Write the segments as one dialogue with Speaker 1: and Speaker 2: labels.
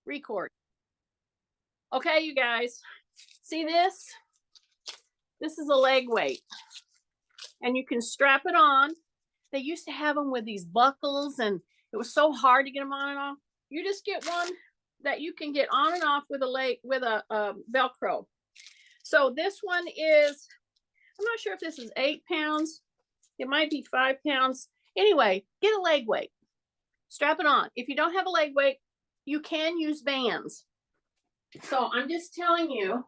Speaker 1: Record. Okay, you guys, see this? This is a leg weight, and you can strap it on. They used to have them with these buckles, and it was so hard to get them on and off. You just get one that you can get on and off with a Velcro. So this one is, I'm not sure if this is 8 pounds. It might be 5 pounds. Anyway, get a leg weight. Strap it on. If you don't have a leg weight, you can use bands. So I'm just telling you,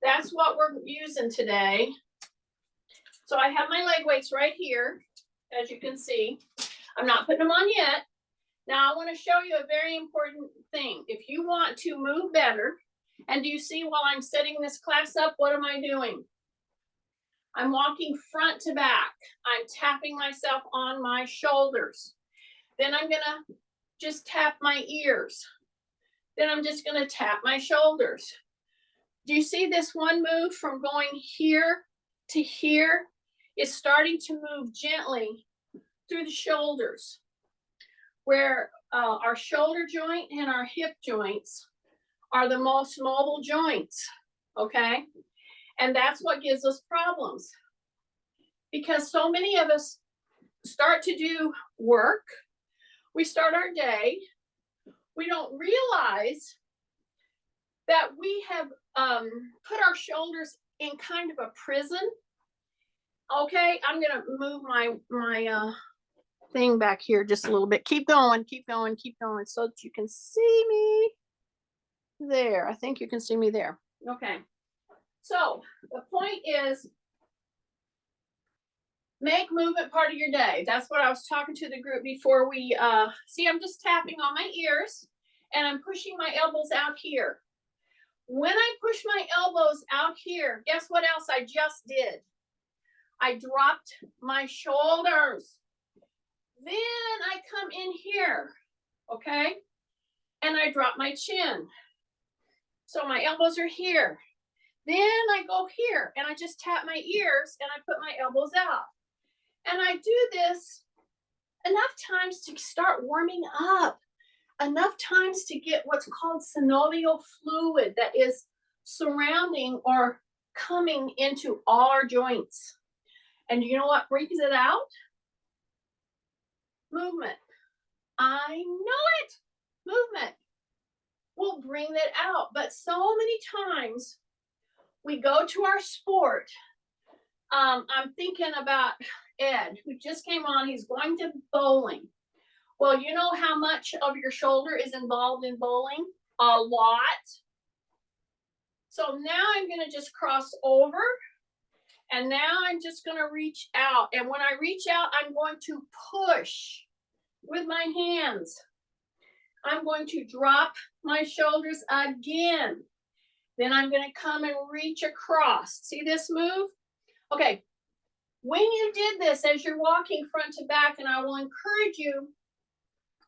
Speaker 1: that's what we're using today. So I have my leg weights right here, as you can see. I'm not putting them on yet. Now I want to show you a very important thing. If you want to move better, and do you see while I'm setting this class up, what am I doing? I'm walking front to back. I'm tapping myself on my shoulders. Then I'm gonna just tap my ears. Then I'm just gonna tap my shoulders. Do you see this one move from going here to here? It's starting to move gently through the shoulders, where our shoulder joint and our hip joints are the most mobile joints, okay? And that's what gives us problems. Because so many of us start to do work, we start our day, we don't realize that we have put our shoulders in kind of a prison. Okay, I'm gonna move my thing back here just a little bit. Keep going, keep going, keep going, so that you can see me there. I think you can see me there. Okay, so the point is, make movement part of your day. That's what I was talking to the group before we see. I'm just tapping on my ears, and I'm pushing my elbows out here. When I push my elbows out here, guess what else I just did? I dropped my shoulders. Then I come in here, okay? And I drop my chin. So my elbows are here. Then I go here and I just tap my ears and I put my elbows out. And I do this enough times to start warming up, enough times to get what's called synovial fluid that is surrounding or coming into all our joints. And you know what brings it out? Movement. I know it. Movement will bring it out. But so many times we go to our sport. I'm thinking about Ed, who just came on. He's going to bowling. Well, you know how much of your shoulder is involved in bowling? A lot. So now I'm going to just cross over. And now I'm just going to reach out. And when I reach out, I'm going to push with my hands. I'm going to drop my shoulders again. Then I'm going to come and reach across. See this move? Okay. When you did this, as you're walking front to back, and I will encourage you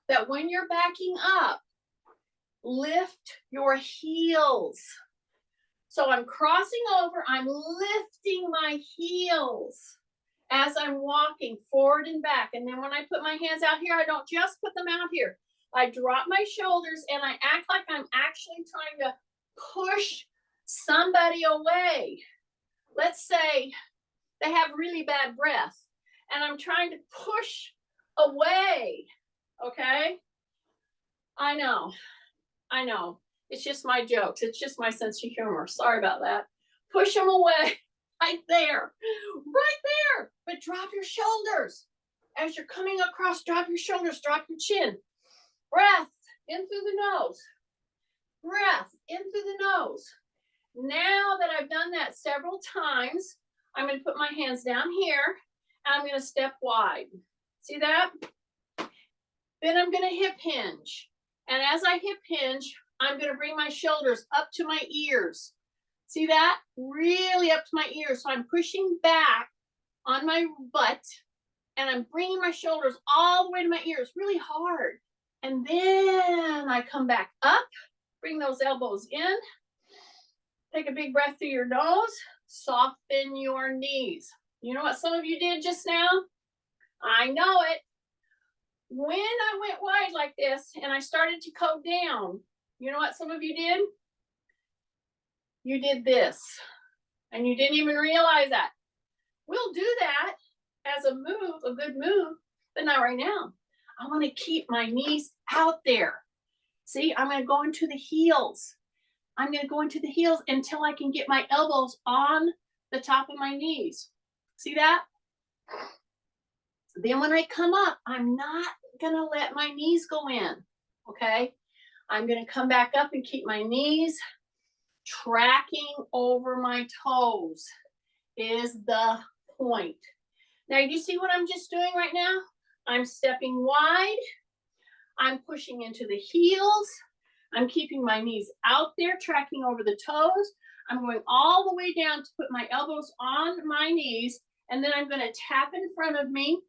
Speaker 1: that when you're backing up, lift your heels. So I'm crossing over, I'm lifting my heels as I'm walking forward and back. And then when I put my hands out here, I don't just put them out here. I drop my shoulders and I act like I'm actually trying to push somebody away. Let's say they have really bad breath and I'm trying to push away, okay? I know. It's just my jokes. It's just my sense of humor. Sorry about that. Push them away. Right there. But drop your shoulders. As you're coming across, drop your shoulders, drop your chin. Breath in through the nose. Breath in through the nose. Now that I've done that several times, I'm going to put my hands down here and I'm going to step wide. See that? Then I'm going to hip hinge. And as I hip hinge, I'm going to bring my shoulders up to my ears. See that? Really up to my ears. So I'm pushing back on my butt and I'm bringing my shoulders all the way to my ears really hard. And then I come back up, bring those elbows in. Take a big breath through your nose. Soften your knees. You know what some of you did just now? I know it. When I went wide like this and I started to go down, You know what some of you did? You did this, and you didn't even realize that. We'll do that as a move, a good move, but not right now. I want to keep my knees out there. See, I'm going to go into the heels. I'm going to go into the heels until I can get my elbows on the top of my knees. See that? Then when I come up, I'm not going to let my knees go in, okay? I'm going to come back up and keep my knees tracking over my toes is the point. Now, you see what I'm just doing right now? I'm stepping wide. I'm pushing into the heels. I'm keeping my knees out there, tracking over the toes. I'm going all the way down to put my elbows on my knees, and then I'm going to tap in front of me.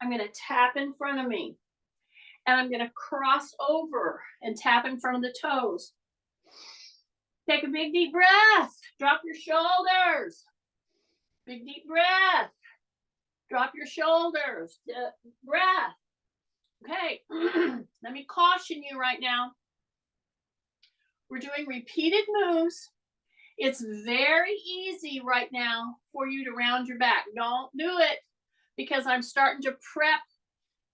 Speaker 1: I'm going to tap in front of me, and I'm going to cross over and tap in front of the toes. Take a big deep breath. Drop your shoulders. Big deep breath. Drop your shoulders. Breath. Okay, let me caution you right now. We're doing repeated moves. It's very easy right now for you to round your back. Don't do it because I'm starting to prep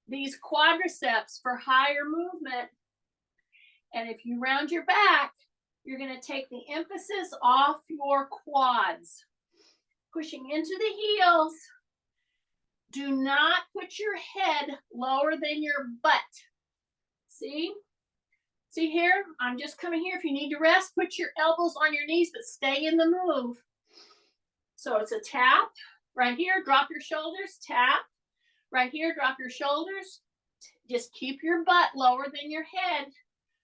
Speaker 1: these quadriceps for higher movement. And if you round your back, you're going to take the emphasis off your quads. Pushing into the heels. Do not put your head lower than your butt. See? See here? I'm just coming here. If you need to rest, put your elbows on your knees, but stay in the move. So it's a tap. Right here, drop your shoulders, tap. Right here, drop your shoulders. Just keep your butt lower than your head.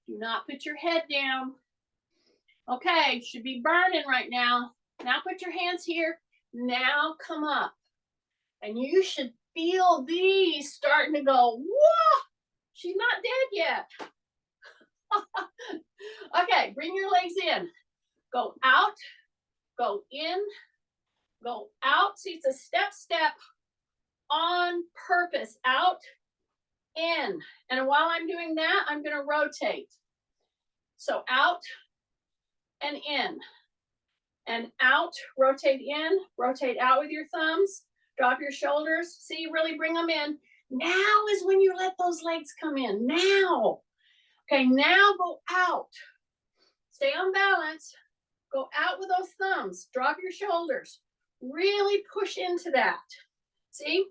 Speaker 1: Do not put your head down. Okay, should be burning right now. Now put your hands here. Now come up. And you should feel these starting to go, whoa, she's not dead yet. Okay, bring your legs in. Go out, go in, go out. See, it's a step on purpose. Out, in. And while I'm doing that, I'm going to rotate. So out and in. And out, rotate in, rotate out with your thumbs. Drop your shoulders. See, really bring them in. Now is when you let those legs come in. Now. Okay, now go out. Stay on balance. Go out with those thumbs. Drop your shoulders. Really push into that. See?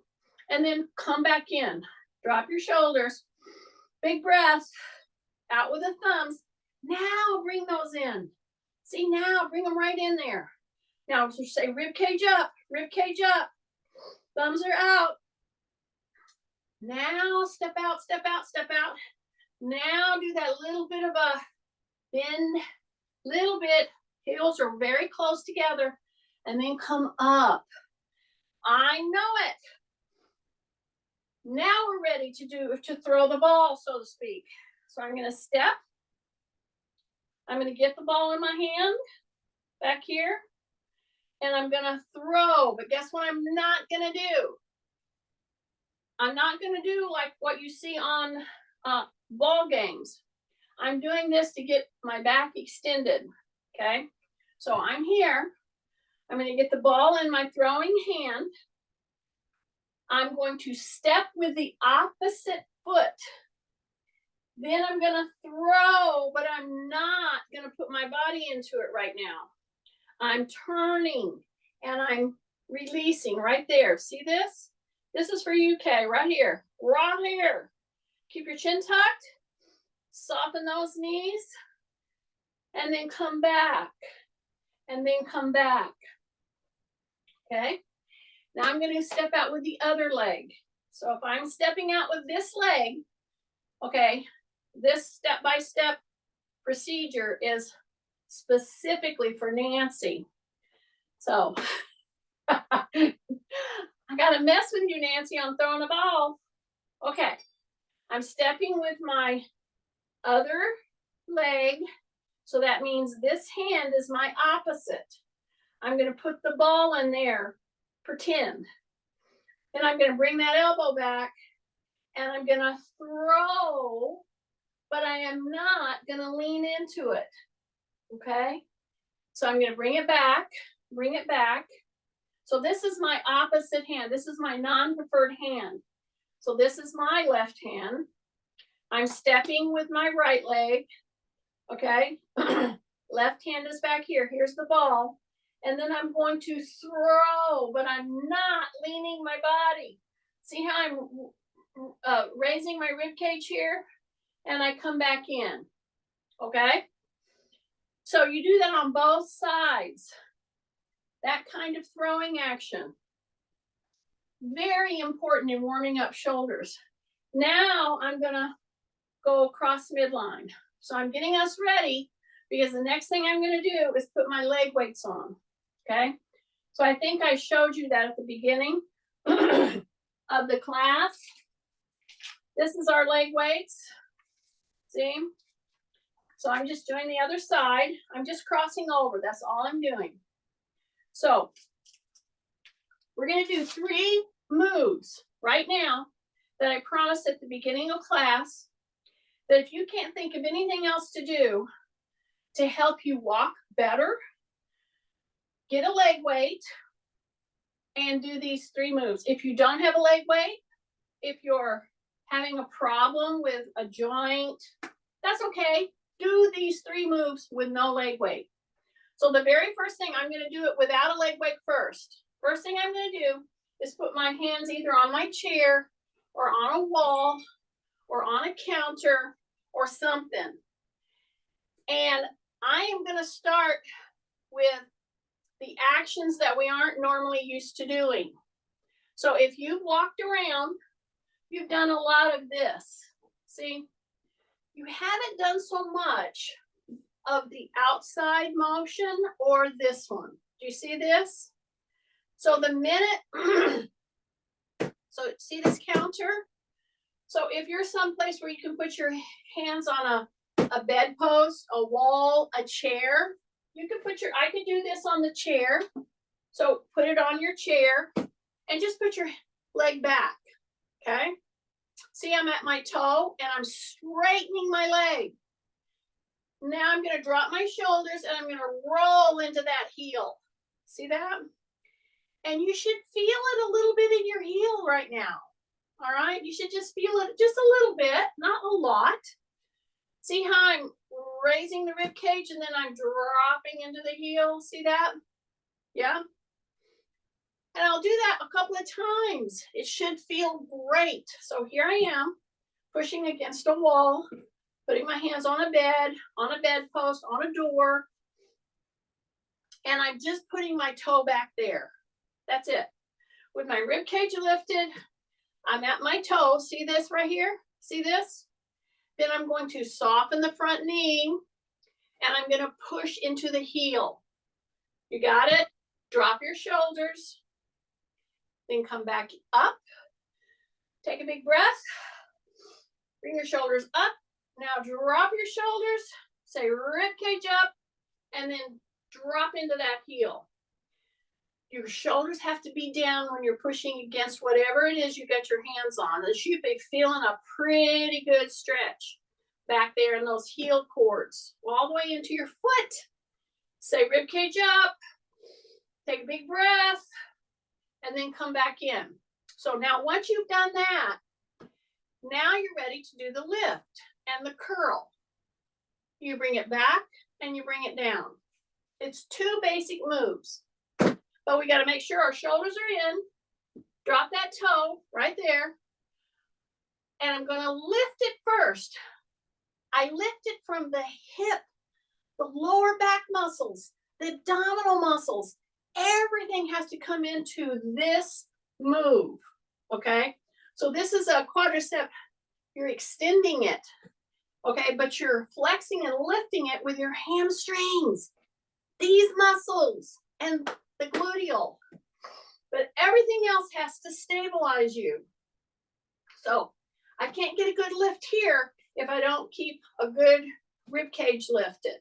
Speaker 1: And then come back in. Drop your shoulders. Big breath. Out with the thumbs. Now bring those in. See, now bring them right in there. Now just say rib cage up. Rib cage up. Thumbs are out. Now step out, step out, step out. Now do that little bit of a bend, little bit. Heels are very close together. And then come up. I know it. Now we're ready to throw the ball, so to speak. So I'm going to step. I'm going to get the ball in my hand back here. And I'm going to throw. But guess what I'm not going to do? I'm not going to do like what you see on ball games. I'm doing this to get my back extended. Okay? So I'm here. I'm going to get the ball in my throwing hand. I'm going to step with the opposite foot. Then I'm going to throw, but I'm not going to put my body into it right now. I'm turning and I'm releasing right there. See this? This is for you, Kay, right here. Right here. Keep your chin tucked. Soften those knees. And then come back. And then come back. Okay? Now I'm going to step out with the other leg. So if I'm stepping out with this leg, okay, this step-by-step procedure is specifically for Nancy. So I got to mess with you, Nancy, on throwing a ball. Okay, I'm stepping with my other leg. So that means this hand is my opposite. I'm going to put the ball in there. Pretend. Then I'm going to bring that elbow back and I'm going to throw, but I am not gonna lean into it, okay? So I'm gonna bring it back, bring it back. So this is my opposite hand. This is my non-preferred hand. So this is my left hand. I'm stepping with my right leg, okay? Left hand is back here. Here's the ball. And then I'm going to throw, but I'm not leaning my body. See how I'm raising my rib cage here? And I come back in, okay? So you do that on both sides. That kind of throwing action. Very important in warming up shoulders. Now I'm gonna go across midline. So I'm getting us ready because the next thing I'm gonna do is put my leg weights on, okay? So I think I showed you that at the beginning of the class. This is our leg weights, see? So I'm just doing the other side. I'm just crossing over, that's all I'm doing. So we're gonna do 3 moves right now that I promised at the beginning of class, that if you can't think of anything else to do to help you walk better, get a leg weight and do these 3 moves. If you don't have a leg weight, if you're having a problem with a joint, that's okay. Do these 3 moves with no leg weight. So the very first thing, I'm gonna do it without a leg weight first. First thing I'm gonna do is put my hands either on my chair or on a wall or on a counter or something. And I am gonna start with the actions that we aren't normally used to doing. So if you've walked around, you've done a lot of this. See, you haven't done so much of the outside motion or this one. Do you see this? So the minute, so see this counter? So if you're someplace where you can put your hands on a bedpost, a wall, a chair, you can put I could do this on the chair. So put it on your chair and just put your leg back, okay? See, I'm at my toe and I'm straightening my leg. Now I'm gonna drop my shoulders and I'm gonna roll into that heel. See that? And you should feel it a little bit in your heel right now. All right, you should just feel it just a little bit, not a lot. See how I'm raising the rib cage and then I'm dropping into the heel? See that? Yeah. And I'll do that a couple of times. It should feel great. So here I am, pushing against a wall, putting my hands on a bed, on a bedpost, on a door, and I'm just putting my toe back there. That's it. With my rib cage lifted, I'm at my toe. See this right here? See this? Then I'm going to soften the front knee and I'm going to push into the heel. You got it? Drop your shoulders. Then come back up. Take a big breath. Bring your shoulders up. Now drop your shoulders. Say rib cage up. And then drop into that heel. Your shoulders have to be down when you're pushing against whatever it is you got your hands on. You should be feeling a pretty good stretch back there in those heel cords, all the way into your foot. Say rib cage up, take a big breath, and then come back in. So now once you've done that, now you're ready to do the lift and the curl. You bring it back and you bring it down. It's 2 basic moves. But we got to make sure our shoulders are in. Drop that toe right there. And I'm going to lift it first. I lift it from the hip, the lower back muscles, the abdominal muscles. Everything has to come into this move, okay? So this is a quadricep. You're extending it, okay? But you're flexing and lifting it with your hamstrings, these muscles, and the gluteal, but everything else has to stabilize you. So I can't get a good lift here if I don't keep a good rib cage lifted.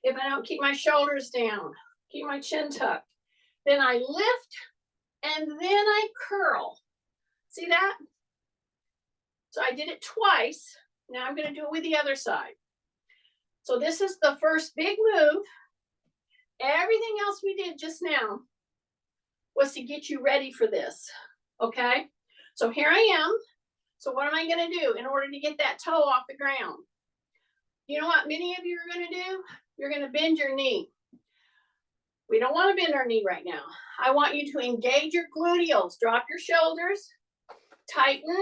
Speaker 1: If I don't keep my shoulders down, keep my chin tucked, then I lift and then I curl. See that? So I did it twice. Now I'm going to do it with the other side. So this is the first big move. Everything else we did just now was to get you ready for this, okay? So here I am. So what am I going to do in order to get that toe off the ground? You know what many of you are going to do? You're going to bend your knee. We don't want to bend our knee right now. I want you to engage your gluteals. Drop your shoulders, tighten,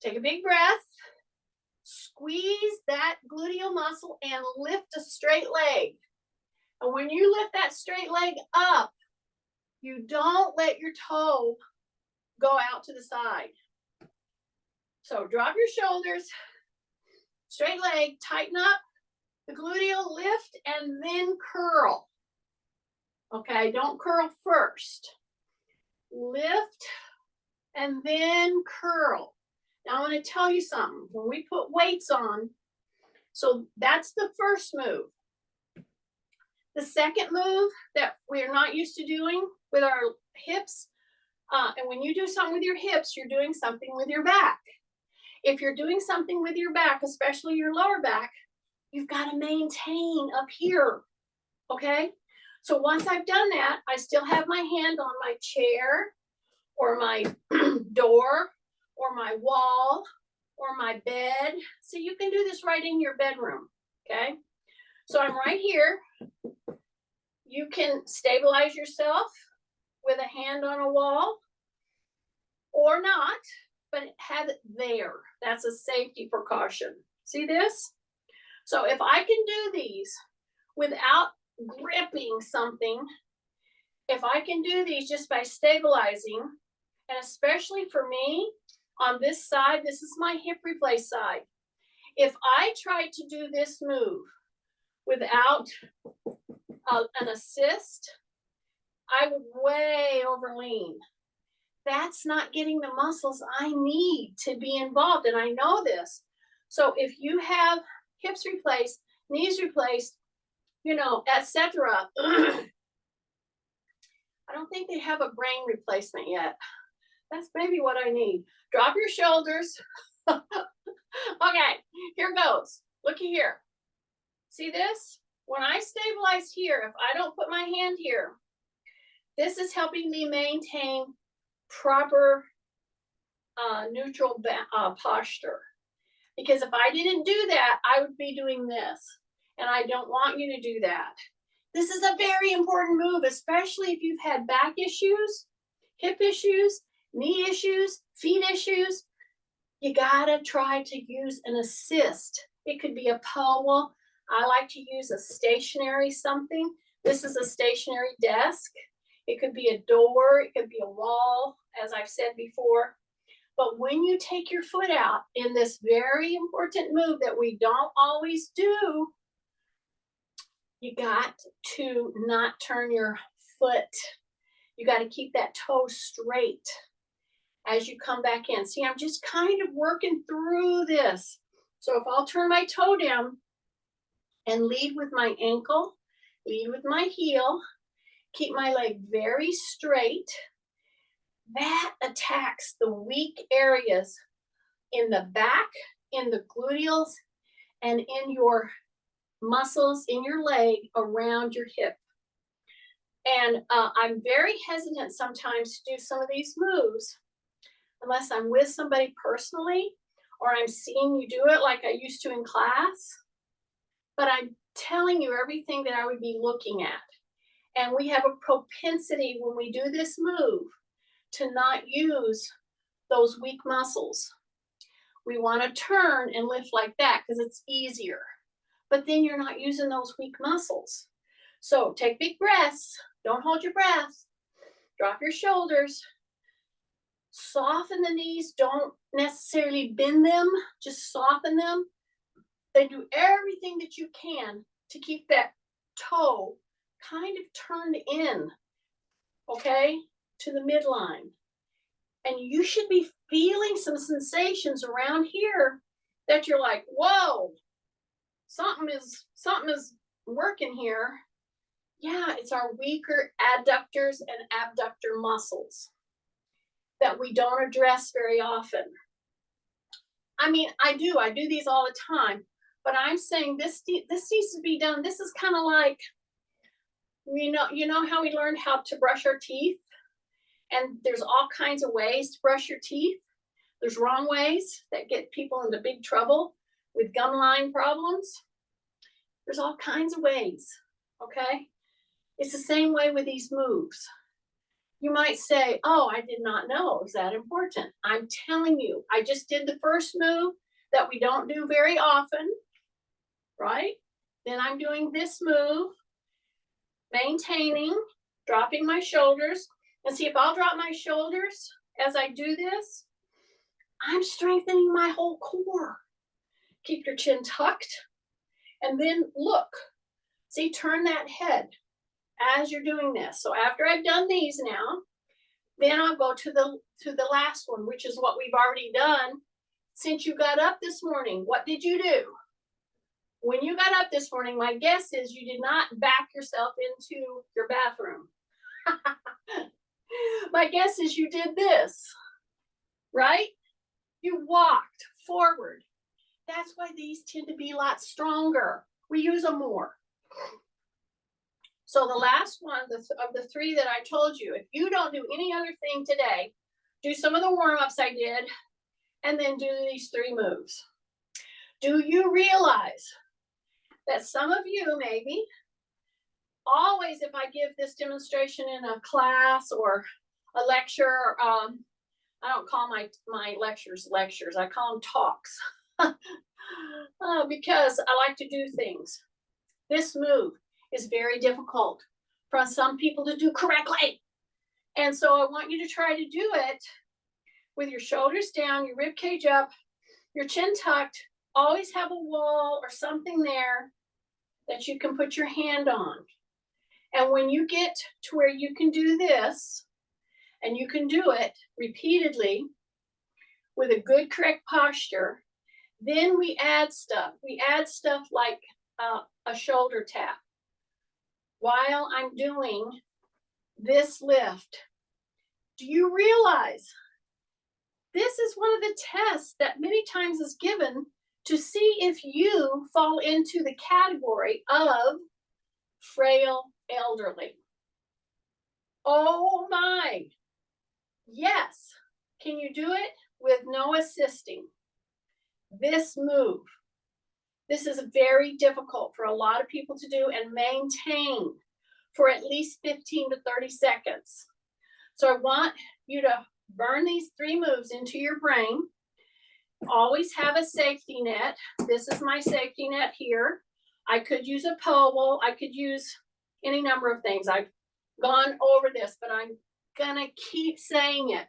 Speaker 1: take a big breath, squeeze that gluteal muscle and lift a straight leg. And when you lift that straight leg up, you don't let your toe go out to the side. So drop your shoulders, straight leg, tighten up the gluteal, lift, and then curl. Okay, don't curl first. Lift and then curl. Now I want to tell you something. When we put weights on, so that's the first move. The second move that we're not used to doing with our hips, and when you do something with your hips, you're doing something with your back. If you're doing something with your back, especially your lower back, you've got to maintain up here, okay? So once I've done that, I still have my hand on my chair or my door or my wall or my bed. So you can do this right in your bedroom, okay? So I'm right here. You can stabilize yourself with a hand on a wall or not, but have it there. That's a safety precaution. See this? So if I can do these without gripping something, if I can do these just by stabilizing, and especially for me, on this side, this is my hip replace side. If I tried to do this move without an assist, I would way overlean. That's not getting the muscles I need to be involved, and I know this. So if you have hips replaced, knees replaced, you know, etc. I don't think they have a brain replacement yet. That's maybe what I need. Drop your shoulders. Okay, here goes. Looky here. See this? When I stabilize here, if I don't put my hand here, this is helping me maintain proper neutral posture. Because if I didn't do that, I would be doing this. And I don't want you to do that. This is a very important move, especially if you've had back issues, hip issues, knee issues, feet issues. You gotta try to use an assist. It could be a pole. I like to use a stationary something. This is a stationary desk. It could be a door. It could be a wall, as I've said before. But when you take your foot out in this very important move that we don't always do, you got to not turn your foot. You got to keep that toe straight as you come back in. See, I'm just kind of working through this. So if I'll turn my toe down and lead with my ankle, lead with my heel, keep my leg very straight, that attacks the weak areas in the back, in the gluteals, and in your muscles in your leg around your hip. And I'm very hesitant sometimes to do some of these moves unless I'm with somebody personally or I'm seeing you do it like I used to in class. But I'm telling you everything that I would be looking at. And we have a propensity when we do this move to not use those weak muscles. We want to turn and lift like that because it's easier. But then you're not using those weak muscles. So take big breaths. Don't hold your breath. Drop your shoulders. Soften the knees. Don't necessarily bend them. Just soften them. And do everything that you can to keep that toe kind of turned in, okay, to the midline. And you should be feeling some sensations around here that you're like, whoa, something is working here. Yeah, it's our weaker adductors and abductor muscles that we don't address very often. I mean, I do these all the time, but I'm saying this needs to be done. This is kind of like, you know how we learned how to brush our teeth, and there's all kinds of ways to brush your teeth. There's wrong ways that get people into big trouble with gum line problems. There's all kinds of ways, okay? It's the same way with these moves. You might say, oh, I did not know it was that important. I'm telling you, I just did the first move that we don't do very often, right? Then I'm doing this move, maintaining, dropping my shoulders. And see, if I'll drop my shoulders as I do this, I'm strengthening my whole core. Keep your chin tucked. And then look, see, turn that head as you're doing this. So after I've done these now, then I'll go to the last one, which is what we've already done. Since you got up this morning, what did you do? When you got up this morning, my guess is you did not back yourself into your bathroom. My guess is you did this, right? You walked forward. That's why these tend to be a lot stronger. We use them more. So the last one of the three that I told you, if you don't do any other thing today, do some of the warm-ups I did, and then do these three moves. Do you realize that some of you maybe, always if I give this demonstration in a class or a lecture, I don't call my lectures, I call them talks. Because I like to do things. This move is very difficult for some people to do correctly. And so I want you to try to do it with your shoulders down, your rib cage up, your chin tucked. Always have a wall or something there that you can put your hand on. And when you get to where you can do this, and you can do it repeatedly with a good, correct posture, then we add stuff. We add stuff like a shoulder tap. While I'm doing this lift, do you realize this is one of the tests that many times is given to see if you fall into the category of frail elderly? Oh my, yes. Can you do it with no assisting? This move. This is very difficult for a lot of people to do and maintain for at least 15 to 30 seconds. So I want you to burn these three moves into your brain. Always have a safety net. This is my safety net here. I could use a pole. I could use any number of things. I've gone over this, but I'm gonna keep saying it.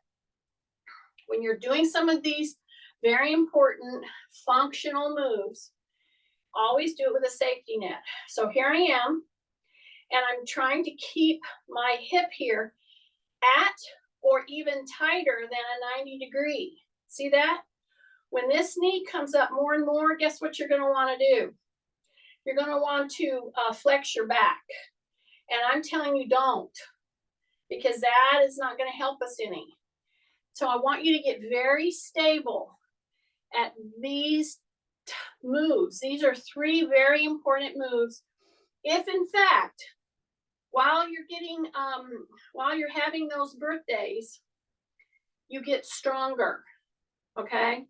Speaker 1: When you're doing some of these very important functional moves, always do it with a safety net. So here I am, and I'm trying to keep my hip here at or even tighter than a 90 degree. See that? When this knee comes up more and more, guess what you're going to want to do? You're going to want to flex your back. And I'm telling you, don't, because that is not going to help us any. So I want you to get very stable at these moves. These are three very important moves. If in fact, while you're having those birthdays, you get stronger, okay?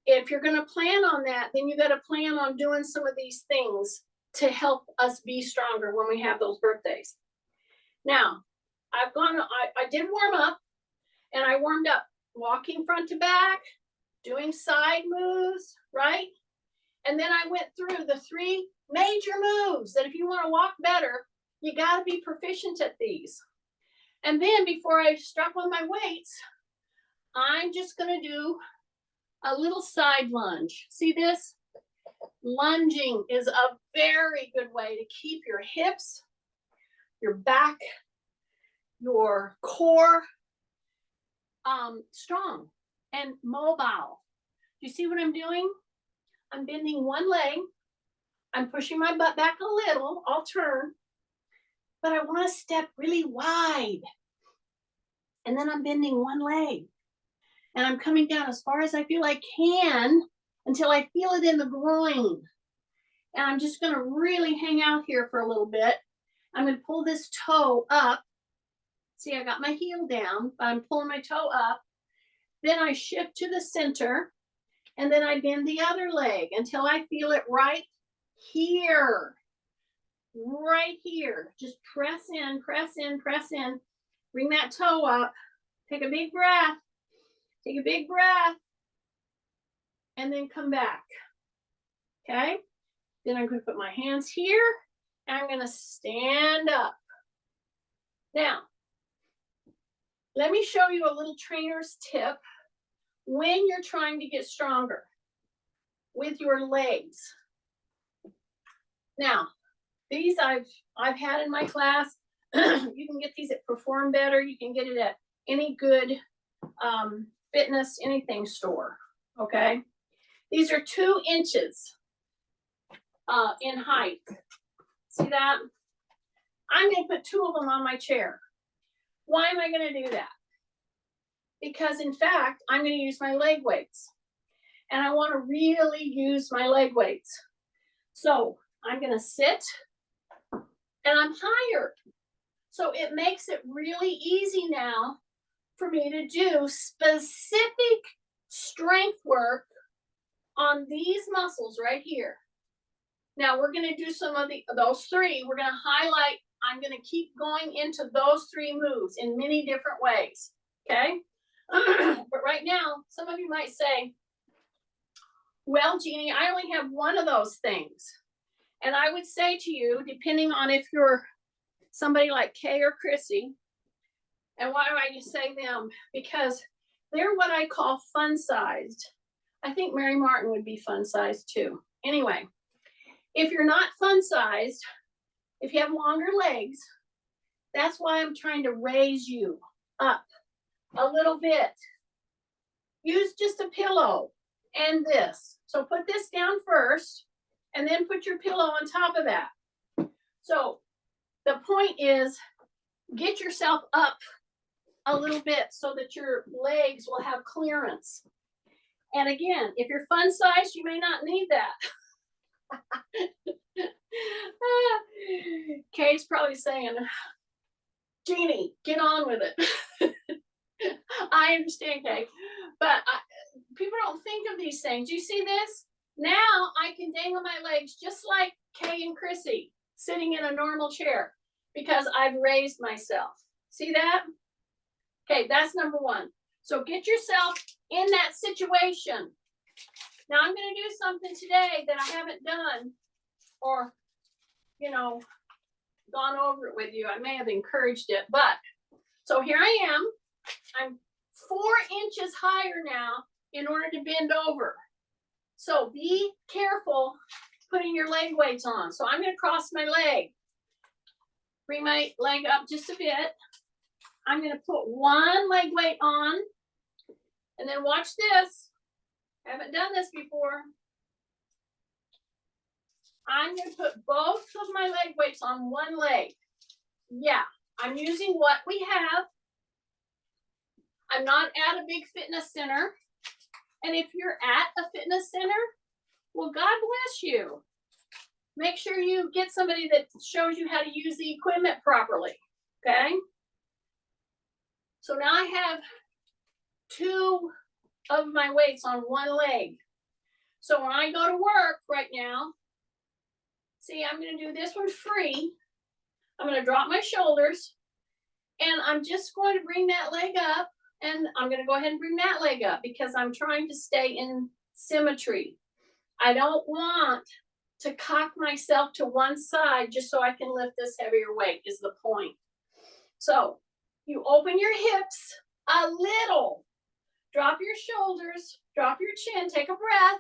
Speaker 1: If you're gonna plan on that, then you gotta plan on doing some of these things to help us be stronger when we have those birthdays. Now, I did warm up, and I warmed up walking front to back, doing side moves, right? And then I went through the three major moves that if you want to walk better, you got to be proficient at these. And then before I strap on my weights, I'm just going to do a little side lunge. See this? Lunging is a very good way to keep your hips, your back, your core strong and mobile. Do you see what I'm doing? I'm bending one leg. I'm pushing my butt back a little. I'll turn. But I want to step really wide. And then I'm bending one leg. And I'm coming down as far as I feel I can until I feel it in the groin. And I'm just gonna really hang out here for a little bit. I'm gonna pull this toe up. See, I got my heel down, but I'm pulling my toe up. Then I shift to the center, and then I bend the other leg until I feel it right here. Right here. Just press in, press in, press in. Bring that toe up. Take a big breath. Take a big breath. And then come back. Okay? Then I'm going to put my hands here, and I'm going to stand up. Now, let me show you a little trainer's tip when you're trying to get stronger with your legs. Now, these I've had in my class. You can get these at Perform Better. You can get it at any good fitness, anything store. Okay? These are 2 inches in height. See that? I'm going to put 2 of them on my chair. Why am I going to do that? Because in fact, I'm going to use my leg weights. And I want to really use my leg weights. So I'm going to sit and I'm higher. So it makes it really easy now for me to do specific strength work on these muscles right here. Now we're going to do some of those 3. We're going to highlight. I'm going to keep going into those 3 moves in many different ways. Okay? But right now, some of you might say, well, Jeannie, I only have one of those things. And I would say to you, depending on if you're somebody like Kay or Chrissy, and why do I just say them? Because they're what I call fun-sized. I think Mary Martin would be fun-sized too. Anyway, if you're not fun-sized, if you have longer legs, that's why I'm trying to raise you up a little bit. Use just a pillow and this. So put this down first and then put your pillow on top of that. So the point is, get yourself up a little bit so that your legs will have clearance. And again, if you're fun sized, you may not need that. Kay's probably saying, Jeannie, get on with it. I understand, Kay, but people don't think of these things. You see this? Now I can dangle my legs just like Kay and Chrissy sitting in a normal chair because I've raised myself. See that? Okay, that's number 1. So get yourself in that situation. Now I'm going to do something today that I haven't done or, gone over it with you. I may have encouraged it, but so here I am. I'm 4 inches higher now in order to bend over. So be careful putting your leg weights on. So I'm going to cross my leg. Bring my leg up just a bit. I'm going to put 1 leg weight on. And then watch this. I haven't done this before. I'm going to put both of my leg weights on 1 leg. Yeah, I'm using what we have. I'm not at a big fitness center. And if you're at a fitness center, well, God bless you. Make sure you get somebody that shows you how to use the equipment properly, okay? So now I have 2 of my weights on 1 leg. So when I go to work right now, see, I'm going to do this one free. I'm going to drop my shoulders, and I'm just going to bring that leg up, and I'm going to go ahead and bring that leg up because I'm trying to stay in symmetry. I don't want to cock myself to one side just so I can lift this heavier weight is the point. So you open your hips a little, drop your shoulders, drop your chin, take a breath,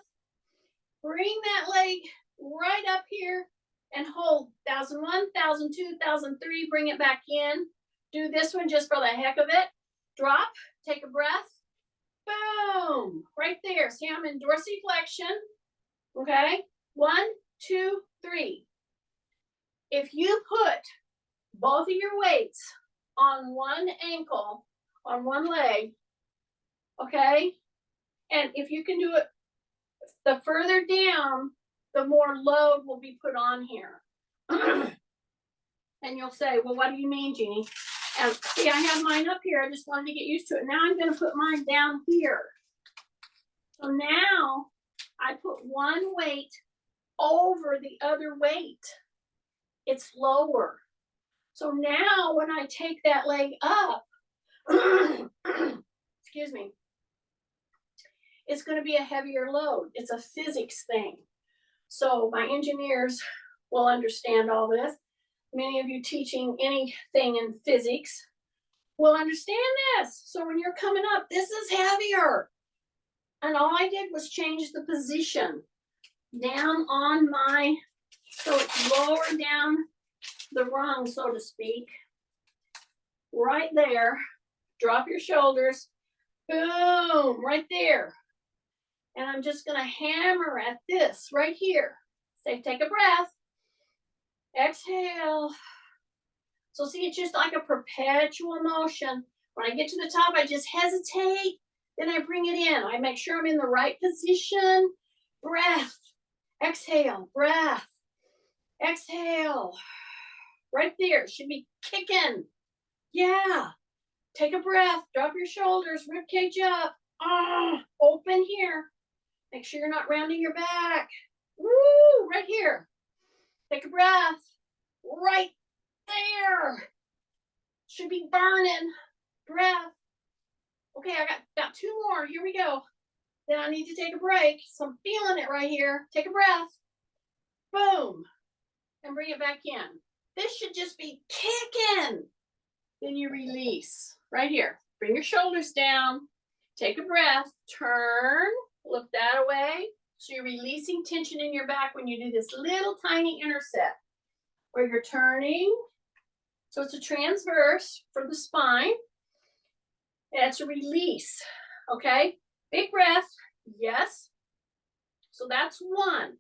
Speaker 1: bring that leg right up here and hold 1001, 1002, 1003, bring it back in. Do this one just for the heck of it. Drop, take a breath, boom, right there. See, I'm in dorsiflexion, okay? 1, 2, 3. If you put both of your weights on 1 ankle, on 1 leg, okay? And if you can do it, the further down, the more load will be put on here. And you'll say, well, what do you mean, Jeannie? And see, I have mine up here. I just wanted to get used to it. Now I'm going to put mine down here. So now I put one weight over the other weight. It's lower. So now when I take that leg up, excuse me, it's going to be a heavier load. It's a physics thing. So my engineers will understand all this. Many of you teaching anything in physics will understand this. So when you're coming up, this is heavier. And all I did was change the position down on my, so it's lower down the rung, so to speak. Right there. Drop your shoulders. Boom, right there. And I'm just going to hammer at this right here. Say, take a breath. Exhale. So see, it's just like a perpetual motion. When I get to the top, I just hesitate. Then I bring it in. I make sure I'm in the right position. Breath. Exhale. Breath. Exhale. Right there. Should be kicking. Yeah. Take a breath. Drop your shoulders. Rib cage up. Open here. Make sure you're not rounding your back. Woo! Right here. Take a breath. Right there. Should be burning. Breath. Okay, I got two more. Here we go. Then I need to take a break. So I'm feeling it right here. Take a breath. Boom. And bring it back in. This should just be kicking. Then you release. Right here. Bring your shoulders down. Take a breath. Turn. Look that away. So you're releasing tension in your back when you do this little tiny intercept where you're turning. So it's a transverse for the spine. And it's a release. Okay? Big breath. Yes. So that's one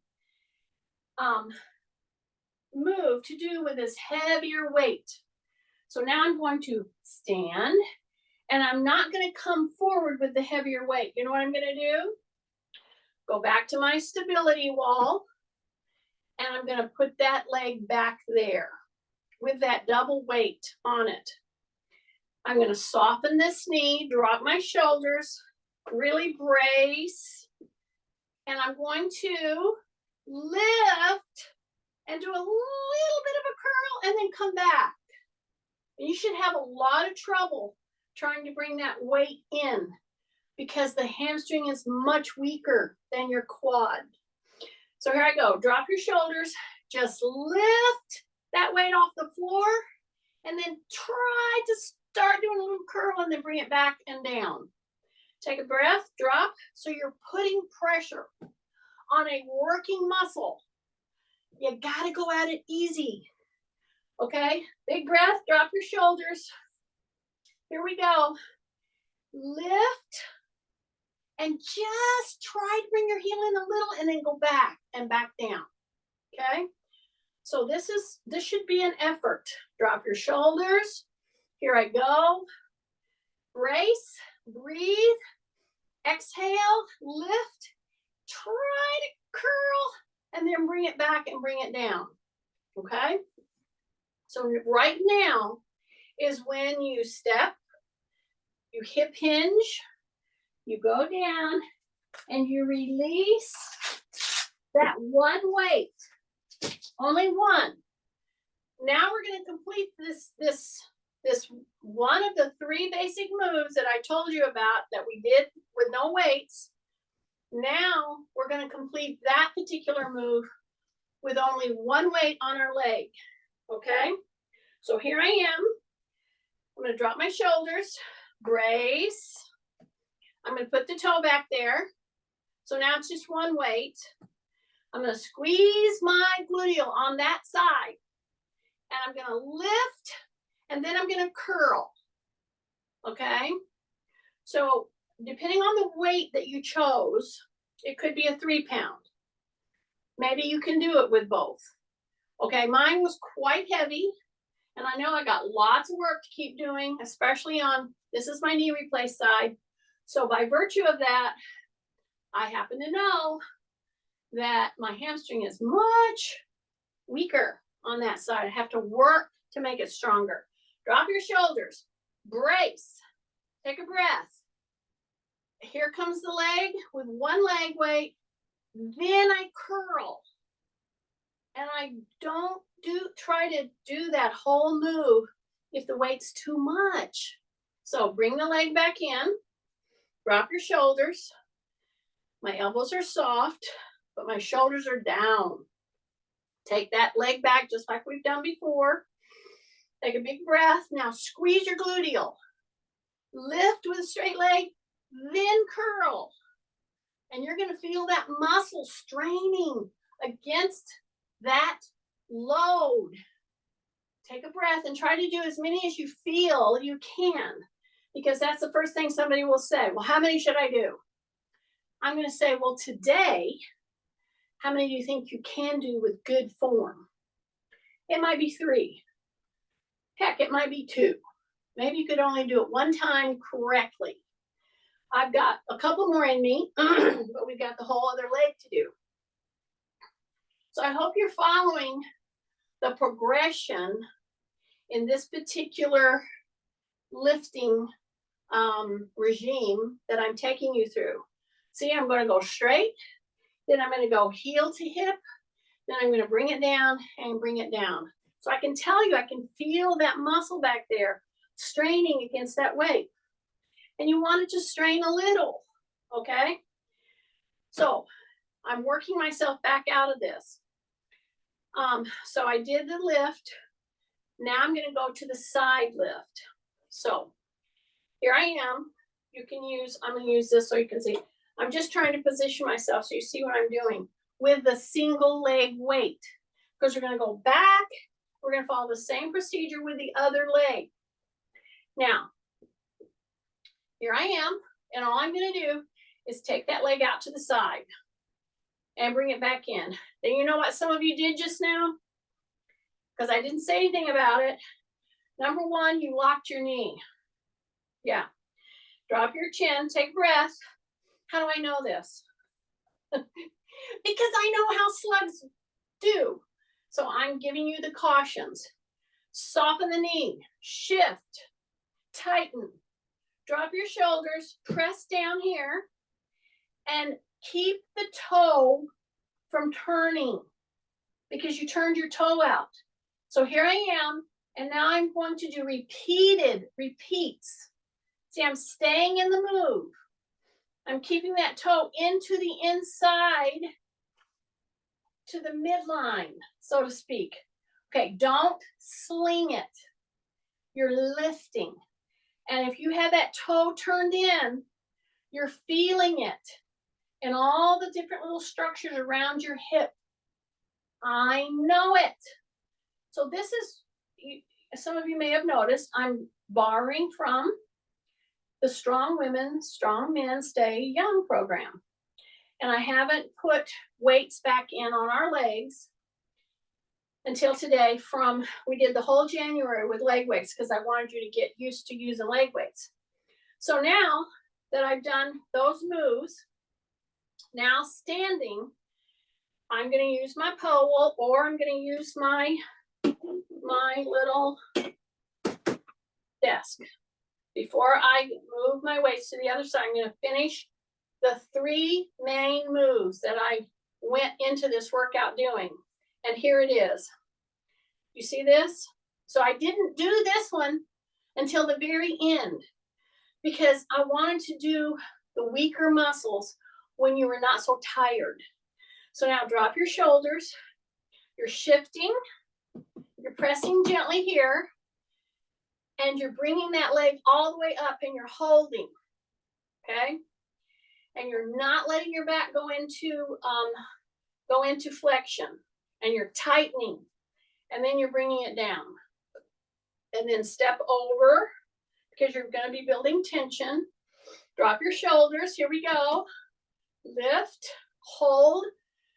Speaker 1: move to do with this heavier weight. So now I'm going to stand and I'm not going to come forward with the heavier weight. You know what I'm going to do? Go back to my stability wall and I'm going to put that leg back there with that double weight on it. I'm going to soften this knee, drop my shoulders, really brace, and I'm going to lift and do a little bit of a curl and then come back. And you should have a lot of trouble trying to bring that weight in because the hamstring is much weaker than your quad. So here I go. Drop your shoulders. Just lift that weight off the floor and then try to start doing a little curl and then bring it back and down. Take a breath, drop. So you're putting pressure on a working muscle. You gotta go at it easy. Okay, big breath, drop your shoulders. Here we go. Lift and just try to bring your heel in a little and then go back and back down. Okay, so this should be an effort. Drop your shoulders. Here I go. Brace, breathe, exhale, lift, try to curl, and then bring it back and bring it down. Okay? So right now is when you step, you hip hinge, you go down, and you release that one weight. Only one. Now we're going to complete this one of the three basic moves that I told you about that we did with no weights. Now we're going to complete that particular move with only one weight on our leg. Okay? So here I am. I'm going to drop my shoulders, brace. I'm going to put the toe back there. So now it's just one weight. I'm going to squeeze my gluteal on that side. And I'm going to lift, and then I'm going to curl. Okay? So depending on the weight that you chose, it could be a 3 pound. Maybe you can do it with both. Okay, mine was quite heavy, and I know I got lots of work to keep doing, especially on, this is my knee replace side. So by virtue of that, I happen to know that my hamstring is much weaker on that side. I have to work to make it stronger. Drop your shoulders, brace, take a breath. Here comes the leg with one leg weight. Then I curl. And I don't try to do that whole move if the weight's too much. So bring the leg back in, drop your shoulders. My elbows are soft, but my shoulders are down. Take that leg back just like we've done before. Take a big breath. Now squeeze your gluteal. Lift with a straight leg, then curl. And you're going to feel that muscle straining against that load. Take a breath and try to do as many as you feel you can, because that's the first thing somebody will say. Well, how many should I do? I'm going to say, well, today, how many do you think you can do with good form? It might be 3. Heck, it might be 2. Maybe you could only do it one time correctly. I've got a couple more in me, but we've got the whole other leg to do. So I hope you're following the progression in this particular lifting regime that I'm taking you through. See, I'm going to go straight, then I'm going to go heel to hip, then I'm going to bring it down and bring it down. So I can tell you, I can feel that muscle back there straining against that weight. And you want it to strain a little, okay? So I'm working myself back out of this. So I did the lift. Now I'm going to go to the side lift. So here I am. You can use, I'm going to use this so you can see. I'm just trying to position myself so you see what I'm doing with the single leg weight. Because we're going to go back. We're going to follow the same procedure with the other leg. Now, here I am. And all I'm going to do is take that leg out to the side and bring it back in. Then you know what some of you did just now? Because I didn't say anything about it. Number one, you locked your knee. Yeah. Drop your chin, take a breath. How do I know this? Because I know how slugs do. So I'm giving you the cautions. Soften the knee, shift, tighten, drop your shoulders, press down here, and keep the toe from turning because you turned your toe out. So here I am, and now I'm going to do repeated repeats. See, I'm staying in the move. I'm keeping that toe into the inside to the midline, so to speak. Okay, don't sling it. You're lifting. And if you have that toe turned in, you're feeling it in all the different little structures around your hip. I know it. So this is, some of you may have noticed, I'm borrowing from the Strong Women, Strong Men Stay Young program. And I haven't put weights back in on our legs until today. We did the whole January with leg weights because I wanted you to get used to using leg weights. So now that I've done those moves, now standing, I'm going to use my pole, or I'm going to use my little desk. Before I move my weights to the other side, I'm going to finish the 3 main moves that I went into this workout doing. And here it is. You see this? So I didn't do this one until the very end because I wanted to do the weaker muscles when you were not so tired. So now drop your shoulders. You're shifting. You're pressing gently here. And you're bringing that leg all the way up and you're holding. Okay? And you're not letting your back go into flexion. And you're tightening. And then you're bringing it down. And then step over because you're going to be building tension. Drop your shoulders. Here we go. Lift, hold.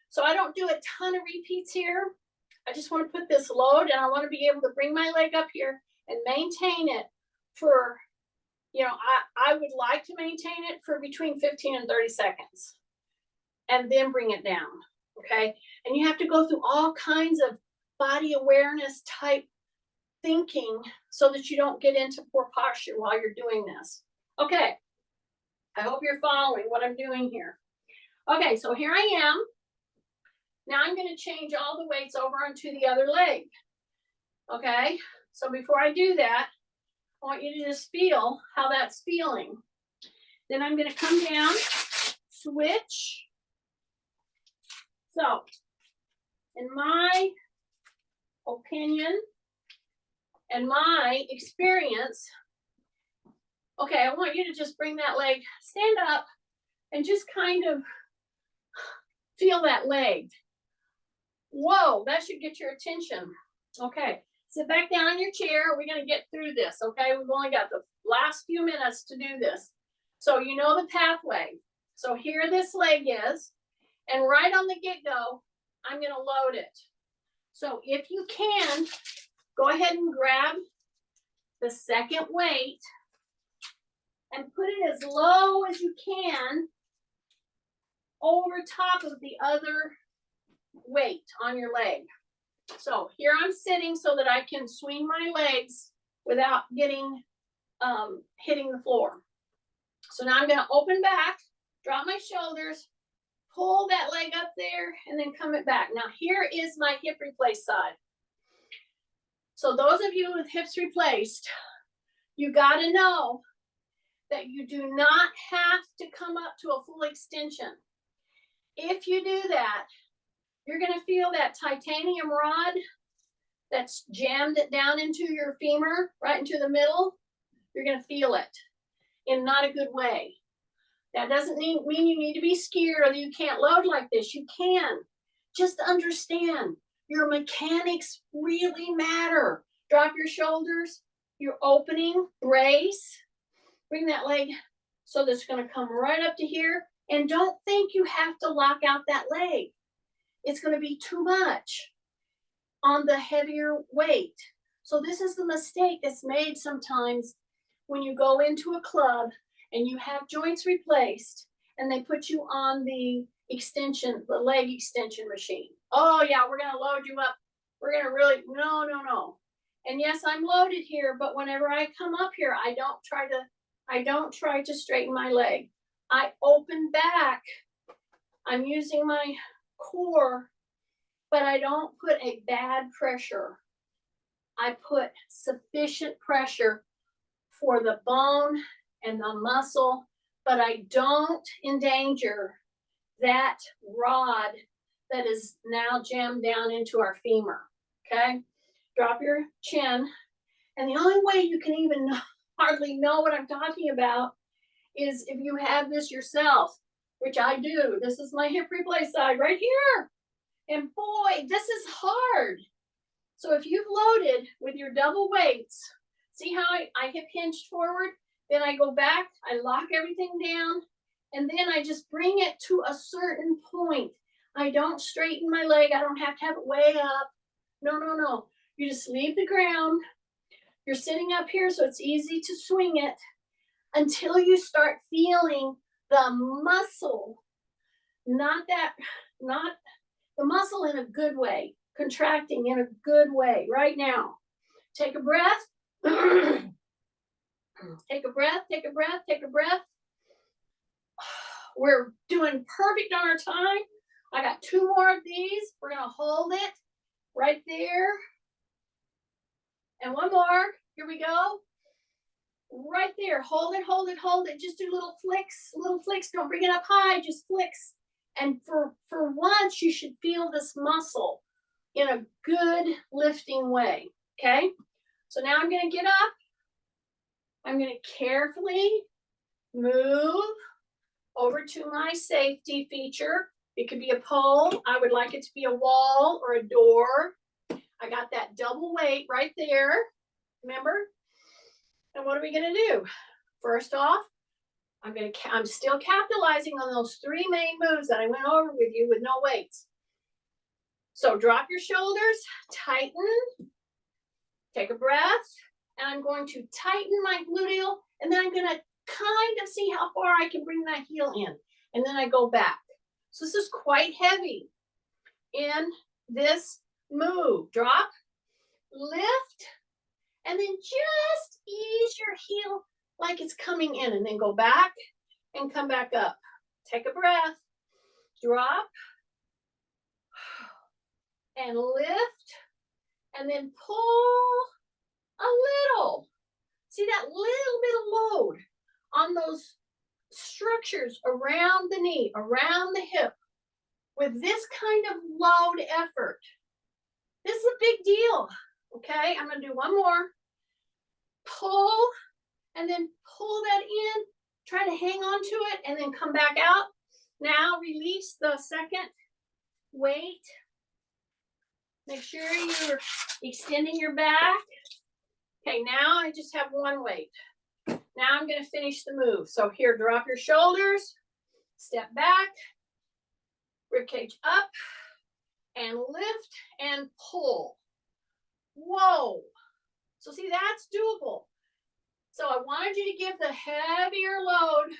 Speaker 1: So I don't do a ton of repeats here. I just want to put this load and I want to be able to bring my leg up here and maintain it for you know, I would like to maintain it for between 15 and 30 seconds and then bring it down. Okay. And you have to go through all kinds of body awareness type thinking so that you don't get into poor posture while you're doing this. Okay. I hope you're following what I'm doing here. Okay. So here I am. Now I'm going to change all the weights over onto the other leg. Okay. So before I do that, I want you to just feel how that's feeling. Then I'm going to come down, switch. So, in my opinion and my experience, okay, I want you to just bring that leg, stand up, and just kind of feel that leg. Whoa, that should get your attention. Okay, sit back down in your chair. We're going to get through this, okay? We've only got the last few minutes to do this. So you know the pathway. So here this leg is, and right on the get-go, I'm going to load it. So if you can, go ahead and grab the second weight and put it as low as you can over top of the other weight on your leg. So here I'm sitting so that I can swing my legs without getting hitting the floor. So now I'm going to open back, drop my shoulders, pull that leg up there, and then come it back. Now here is my hip replaced side. So those of you with hips replaced, you got to know that you do not have to come up to a full extension. If you do that, you're going to feel that titanium rod that's jammed it down into your femur, right into the middle. You're going to feel it in not a good way. That doesn't mean you need to be scared or that you can't load like this. You can. Just understand your mechanics really matter. Drop your shoulders, your opening, brace. Bring that leg so that's going to come right up to here. And don't think you have to lock out that leg. It's going to be too much on the heavier weight. So this is the mistake that's made sometimes when you go into a club and you have joints replaced and they put you on the extension, the leg extension machine. Oh yeah, we're going to load you up. We're going to really, no. And yes, I'm loaded here, but whenever I come up here, I don't try to straighten my leg. I open back. I'm using my core, but I don't put a bad pressure. I put sufficient pressure for the bone and the muscle, but I don't endanger that rod that is now jammed down into our femur. Okay, drop your chin, and the only way you can even hardly know what I'm talking about is if you have this yourself, which I do. This is my hip replaced side right here, and boy, this is hard. So if you've loaded with your double weights, see how I hip hinged forward, then I go back, I lock everything down, and then I just bring it to a certain point. I don't straighten my leg. I don't have to have it way up. No. You just leave the ground. You're sitting up here, so it's easy to swing it until you start feeling the muscle, not the muscle in a good way, contracting in a good way right now. Take a breath. Take a breath. We're doing perfect on our time. I got 2 more of these. We're going to hold it right there. And 1 more. Here we go. Right there. Hold it. Just do little flicks. Don't bring it up high, just flicks. And for once, you should feel this muscle in a good lifting way. Okay? So now I'm going to get up. I'm going to carefully move over to my safety feature. It could be a pole. I would like it to be a wall or a door. I got that double weight right there. Remember? And what are we going to do? First off, I'm still capitalizing on those 3 main moves that I went over with you with no weights. So drop your shoulders, tighten, take a breath, and I'm going to tighten my gluteal, and then I'm going to kind of see how far I can bring that heel in, and then I go back. So this is quite heavy in this move. Drop, lift, and then just ease your heel like it's coming in, and then go back and come back up. Take a breath, drop, and lift, and then pull a little. See that little bit of load on those structures around the knee, around the hip, with this kind of load effort. This is a big deal, okay? I'm gonna do one more. Pull, and then pull that in, try to hang on to it, and then come back out. Now release the second weight. Make sure you're extending your back. Okay, now I just have one weight. Now I'm gonna finish the move. So here, drop your shoulders, step back, ribcage up, and lift and pull. Whoa. So see, that's doable. So I wanted you to give the heavier load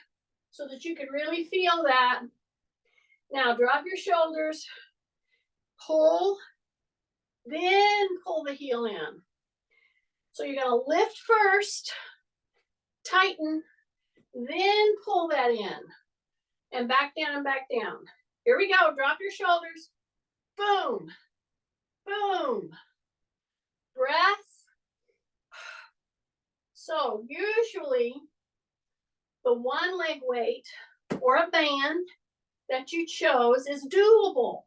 Speaker 1: so that you could really feel that. Now drop your shoulders, pull, then pull the heel in. So you're gonna lift first, tighten, then pull that in, and back down and back down. Here we go, drop your shoulders, boom, boom, breath. So usually the one leg weight or a band that you chose is doable.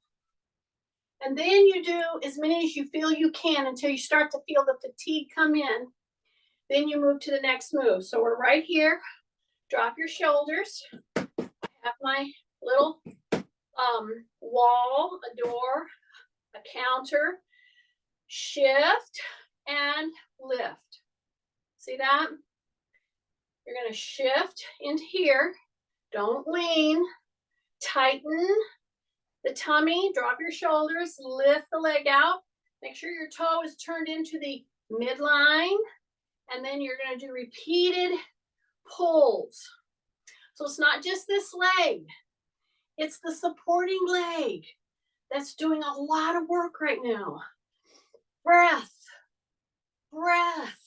Speaker 1: And then you do as many as you feel you can until you start to feel the fatigue come in. Then you move to the next move. So we're right here. Drop your shoulders. I have my little wall, a door, a counter. Shift and lift. See that? You're going to shift into here. Don't lean. Tighten the tummy. Drop your shoulders. Lift the leg out. Make sure your toe is turned into the midline. And then you're going to do repeated pulls. So it's not just this leg. It's the supporting leg that's doing a lot of work right now. Breath. Breath.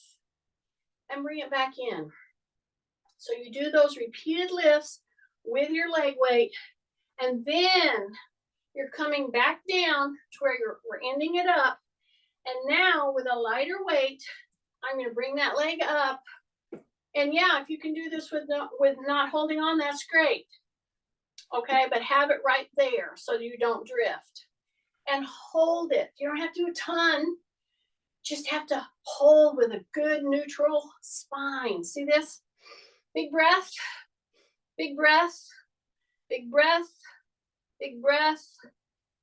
Speaker 1: And bring it back in. So you do those repeated lifts with your leg weight, and then you're coming back down to where we're ending it up. And now with a lighter weight, I'm going to bring that leg up. And yeah, if you can do this with not holding on, that's great. Okay, but have it right there so you don't drift. And hold it. You don't have to do a ton. Just have to hold with a good neutral spine. See this? Big breath, big breath, big breath, big breath,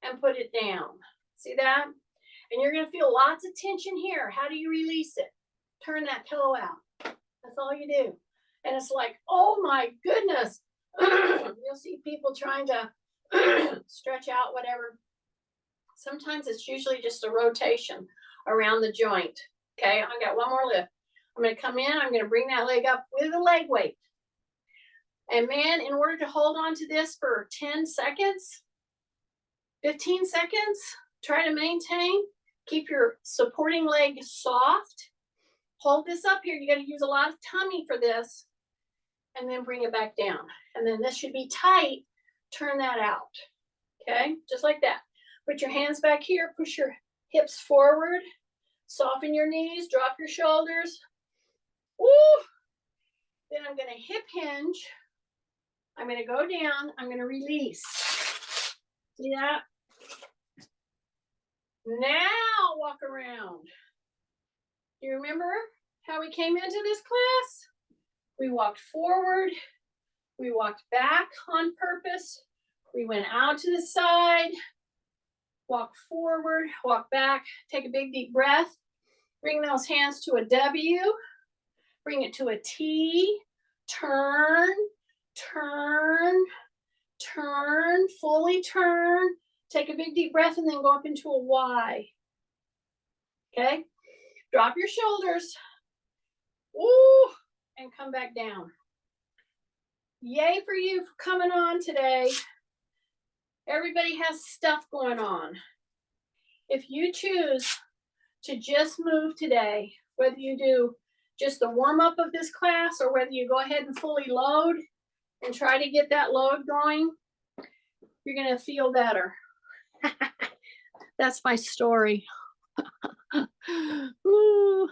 Speaker 1: and put it down. See that? And you're going to feel lots of tension here. How do you release it? Turn that pillow out. That's all you do. And it's like, oh my goodness. You'll see people trying to stretch out whatever. Sometimes it's usually just a rotation around the joint. Okay, I've got one more lift. I'm going to come in. I'm going to bring that leg up with a leg weight. And man, in order to hold on to this for 10 seconds, 15 seconds, try to maintain. Keep your supporting leg soft. Hold this up here. You got to use a lot of tummy for this. And then bring it back down. And then this should be tight. Turn that out. Okay, just like that. Put your hands back here. Push your hips forward. Soften your knees. Drop your shoulders. Woo! Then I'm going to hip hinge. I'm going to go down. I'm going to release. See that? Now walk around. Do you remember how we came into this class? We walked forward. We walked back on purpose. We went out to the side. Walk forward. Walk back. Take a big deep breath. Bring those hands to a W. Bring it to a T. Turn. Turn. Turn. Fully turn. Take a big deep breath and then go up into a Y. Okay? Drop your shoulders. Ooh, and come back down. Yay for you for coming on today. Everybody has stuff going on. If you choose to just move today, whether you do just the warm up of this class or whether you go ahead and fully load and try to get that load going, you're going to feel better. That's my story. Ooh.